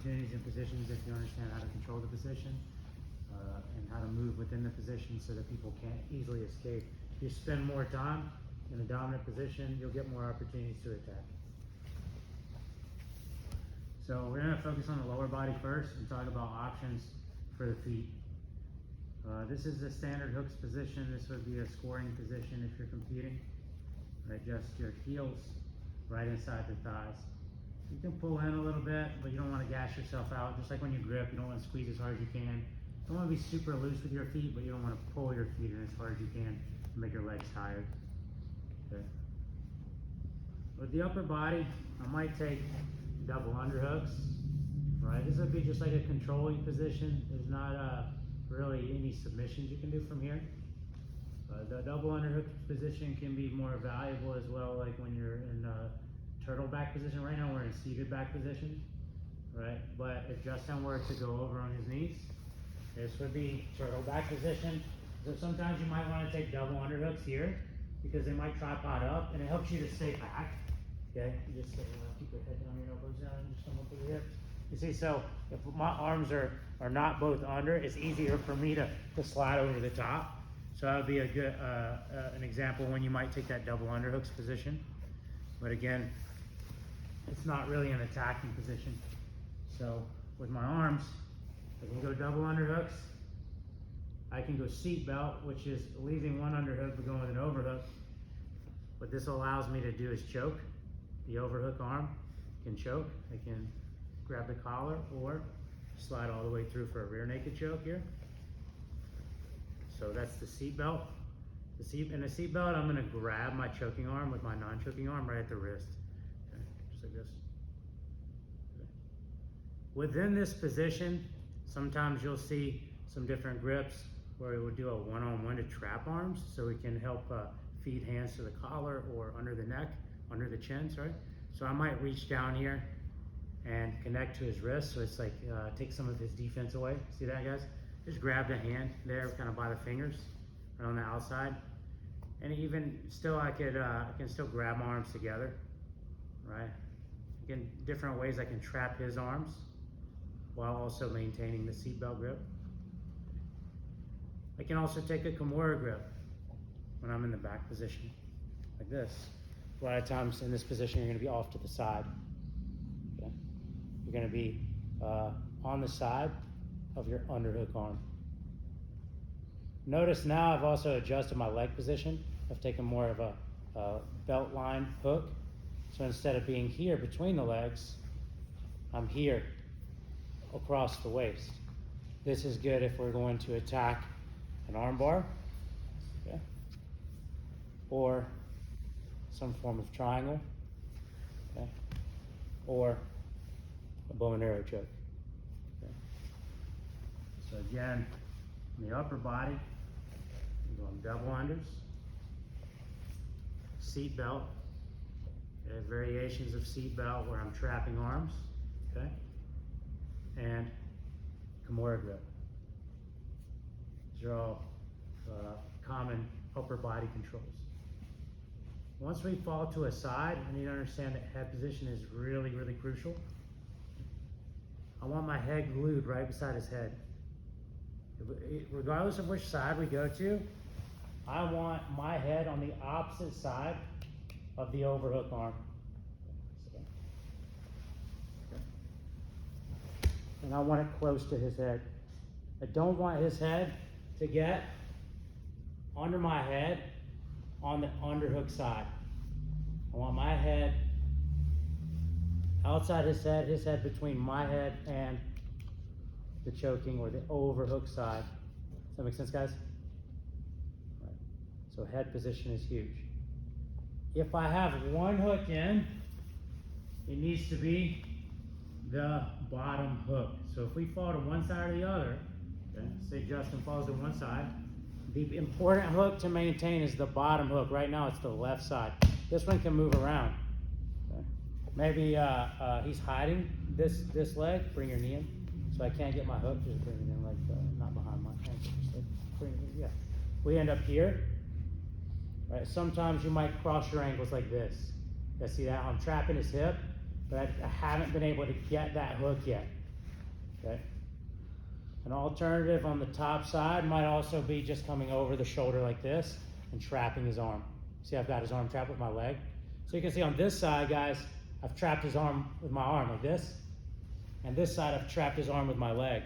opportunities and positions if you understand how to control the position and how to move within the position so that people can't easily escape. If you spend more time in a dominant position, you'll get more opportunities to attack. So we're going to focus on the lower body first and talk about options for the feet. This is the standard hooks position. This would be a scoring position if you're competing. Adjust your heels right inside the thighs. You can pull in a little bit, but you don't want to gas yourself out. Just like when you grip, you don't want to squeeze as hard as you can. You don't want to be super loose with your feet, but you don't want to pull your feet in as hard as you can to make your legs tired. Okay. With the upper body, I might take double underhooks. Right, this would be just like a controlling position. There's not really any submissions you can do from here. The double underhook position can be more valuable as well, like when you're in a turtle back position. Right now we're in seated back position, right? But if Justin were to go over on his knees, this would be turtle back position. So sometimes you might want to take double underhooks here because they might tripod up and it helps you to stay back. Okay, you just keep your head down, your elbows down, and just come up with your hips. You see, so if my arms are not both under, it's easier for me to slide over the top. So that would be a good an example when you might take that double underhooks position. But again, it's not really an attacking position. So with my arms, I can go double underhooks. I can go seat belt, which is leaving one underhook but going with an overhook. What this allows me to do is choke. The overhook arm can choke. I can grab the collar or slide all the way through for a rear naked choke here. So that's the seat belt. In the seat belt, I'm gonna grab my choking arm with my non-choking arm right at the wrist. Okay, just like this. Okay. Within this position, sometimes you'll see some different grips where we would do a one-on-one to trap arms, so we can help feed hands to the collar or under the neck, under the chin, sorry. So I might reach down here and connect to his wrist, so it's like take some of his defense away. See that, guys? Just grab the hand there, kind of by the fingers, right on the outside. And even still, I can still grab my arms together, right? Again, different ways I can trap his arms while also maintaining the seatbelt grip. I can also take a Kimura grip when I'm in the back position, like this. A lot of times in this position, you're gonna be off to the side. Okay? You're gonna be on the side of your underhook arm. Notice now I've also adjusted my leg position. I've taken more of a belt line hook. So instead of being here between the legs, I'm here across the waist. This is good if we're going to attack an arm bar, okay, or some form of triangle, okay, or a bow and arrow choke. Okay. So again, in the upper body, we're going double unders, seat belt, okay, variations of seat belt where I'm trapping arms, okay, and Kimura grip. These are all common upper body controls. Once we fall to a side, I need to understand that head position is really, really crucial. I want my head glued right beside his head. Regardless of which side we go to, I want my head on the opposite side of the overhook arm. And I want it close to his head. I don't want his head to get under my head on the underhook side. I want my head outside his head between my head and the choking or the overhook side. Does that make sense, guys? Right. So head position is huge. If I have one hook in, it needs to be the bottom hook. So if we fall to one side or the other, okay, say Justin falls to one side, the important hook to maintain is the bottom hook. Right now it's the left side. This one can move around. Okay. Maybe he's hiding this leg, bring your knee in. So I can't get my hook, just bring it in like, not behind my ankle, just like bring it in, yeah. We end up here, right? Sometimes you might cross your ankles like this. You see that? I'm trapping his hip, but I haven't been able to get that hook yet. okay? An alternative on the top side might also be just coming over the shoulder like this and trapping his arm. See, I've got his arm trapped with my leg. So you can see on this side, guys, I've trapped his arm with my arm like this. And this side, I've trapped his arm with my leg.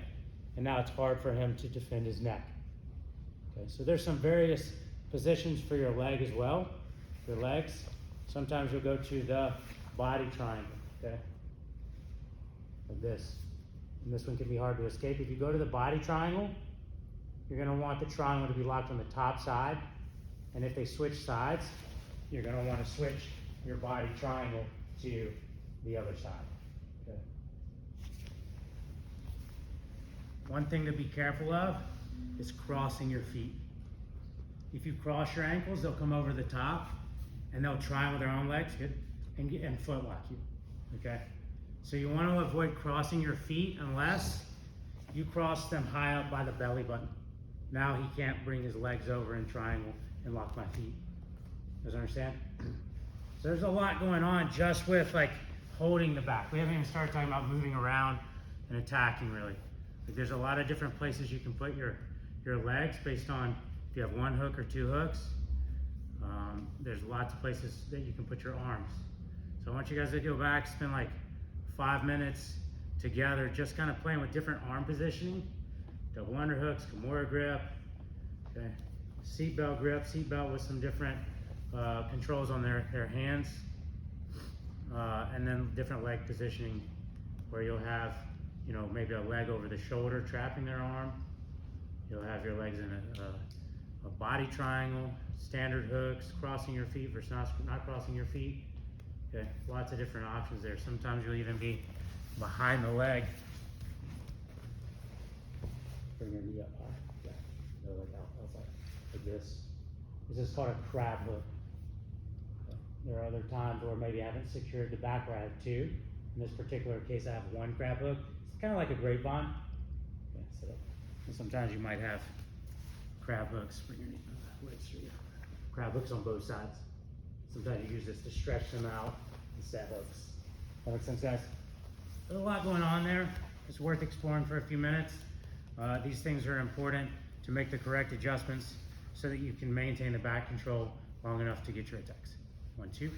And now it's hard for him to defend his neck. Okay, so there's some various positions for your leg as well, your legs. Sometimes you'll go to the body triangle, okay? Like this. And this one can be hard to escape. If you go to the body triangle, you're gonna want the triangle to be locked on the top side. And if they switch sides, you're gonna wanna switch your body triangle to the other side, okay? One thing to be careful of is crossing your feet. If you cross your ankles, they'll come over the top and they'll try with their own legs and foot lock you, okay? So you want to avoid crossing your feet unless you cross them high up by the belly button. Now he can't bring his legs over in triangle and lock my feet. You guys understand? So there's a lot going on just with like holding the back. We haven't even started talking about moving around and attacking really. Like there's a lot of different places you can put your legs based on if you have one hook or two hooks. There's lots of places that you can put your arms. So I want you guys to go back, spend like 5 minutes together just kind of playing with different arm positioning. Double underhooks, Kimura grip, okay, seatbelt grip, seatbelt with some different controls on their hands, and then different leg positioning where you'll have, you know, maybe a leg over the shoulder trapping their arm. You'll have your legs in a body triangle, standard hooks, crossing your feet versus not crossing your feet. Okay, lots of different options there. Sometimes you'll even be behind the leg. Bring your knee up high. Yeah, no, like outside, like this. This is called a crab hook. Okay. There are other times where maybe I haven't secured the back where I have two. In this particular case, I have one crab hook. It's kind of like a grapevine. Okay, so and sometimes you might have crab hooks. Bring your legs through. Crab hooks on both sides. Sometimes you use this to stretch them out and set hooks. That makes sense, guys? There's a lot going on there. It's worth exploring for a few minutes. These things are important to make the correct adjustments so that you can maintain the back control long enough to get your attacks. 1, 2.